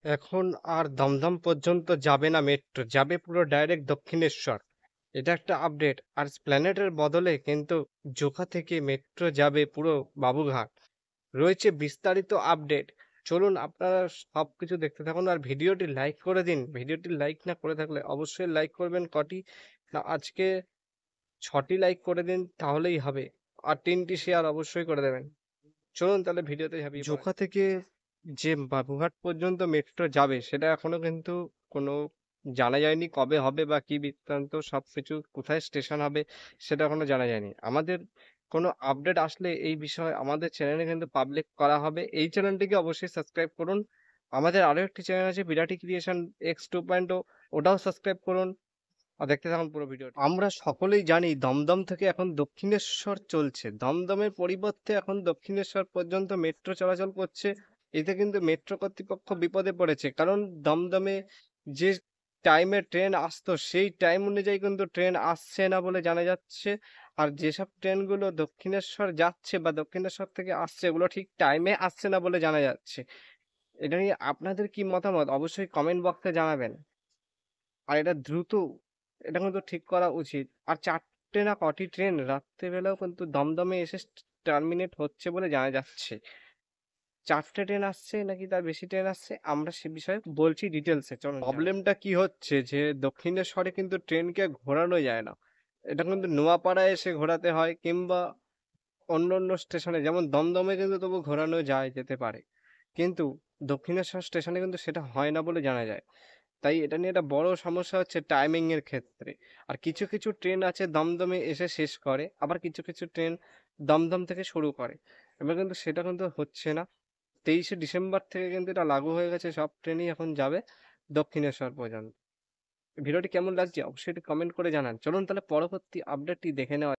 এখন আর দমদম পর্যন্ত যাবে না মেট্রো, যাবে পুরো ডাইরেক্ট দক্ষিণেশ্বর। এটা একটা আপডেট। আর এস্প্ল্যানেডের বদলে কিন্তু জোকা থেকে মেট্রো যাবে পুরো বাবুঘাট। রয়েছে বিস্তারিত আপডেট। চলুন আপনারা সবকিছু দেখতে থাকুন আর ভিডিওটি লাইক করে দিন। ভিডিওটি লাইক না করে থাকলে অবশ্যই লাইক করবেন কটি না আজকে ৬টি লাইক করে দিন তাহলেই হবে। আর ৩টি শেয়ার অবশ্যই করে দেবেন। চলুন তাহলে ভিডিওতে ঝাঁপিয়ে পড়া জোকা যাক। থেকে যে বাবুঘাট পর্যন্ত মেট্রো যাবে সেটা এখনো কিন্তু কোনো জানা যায়নি কবে হবে বা কি বৃত্তান্ত সবকিছু কোথায় স্টেশন হবে সেটা এখনো জানা যায়নি। আমাদের কোনো আপডেট আসলে এই বিষয়ে আমাদের চ্যানেলে কিন্তু পাবলিক করা হবে। এই চ্যানেলটিকে অবশ্যই সাবস্ক্রাইব করুন। আমাদের আরো একটি চ্যানেল আছে বিরাটি ক্রিয়েশন এক্স 2.0, ওটাও সাবস্ক্রাইব করুন। আর দেখতে থাকুন পুরো ভিডিওটি। আমরা সকলেই জানি দমদম থেকে এখন দক্ষিণেশ্বর চলছে। দমদমের পরিবর্তে এখন দক্ষিণেশ্বর পর্যন্ত মেট্রো চলাচল করছে। এতে কিন্তু মেট্রো কর্তৃপক্ষ বিপদে পড়েছে। কারণ দমদমে যে টাইমে ট্রেন আসতো সেই টাইম অনুযায়ী কিন্তু ট্রেন আসছে না বলে জানা যাচ্ছে। আর যেসব ট্রেনগুলো দক্ষিণেশ্বর যাচ্ছে বা দক্ষিণেশ্বর থেকে আসছে ওগুলো ঠিক টাইমে আসছে না বলে জানা যাচ্ছে। এটা নিয়ে আপনাদের কি মতামত অবশ্যই কমেন্ট বক্সে জানাবেন। আর এটা দ্রুত এটা কিন্তু ঠিক করা উচিত। আর ৪টে না কটি ট্রেন রাত্রেবেলাও কিন্তু দমদমে এসে টার্মিনেট হচ্ছে বলে জানা যাচ্ছে। ৪টে ট্রেন আসছে নাকি তার বেশি ট্রেন আসছে আমরা সে বিষয়ে বলছি ডিটেলসে চলুন জানাই। প্রবলেমটা কি হচ্ছে যে দক্ষিণেশ্বরে কিন্তু ট্রেনকে ঘোরানো যায় না। এটা কিন্তু নোয়াপাড়ায় এসে ঘোরাতে হয় কিংবা অন্য স্টেশনে যেমন দমদমে কিন্তু তবু ঘোরানো যেতে পারে। কিন্তু দক্ষিণেশ্বর স্টেশনে কিন্তু সেটা হয় না বলে জানা যায়। তাই এটা নিয়ে একটা বড় সমস্যা হচ্ছে টাইমিং এর ক্ষেত্রে। আর কিছু ট্রেন আছে দমদমে এসে শেষ করে, আবার কিছু ট্রেন দমদম থেকে শুরু করে। এবার কিন্তু সেটা কিন্তু হচ্ছে না। 23শে ডিসেম্বর থেকে কিন্তু এটা লাগু হয়ে গেছে। সব ট্রেনই এখন যাবে দক্ষিণেশ্বর পর্যন্ত। ভিডিওটি কেমন লাগছে অবশ্যই একটু কমেন্ট করে জানান। চলুন তাহলে পরবর্তী আপডেটটি দেখে নেওয়া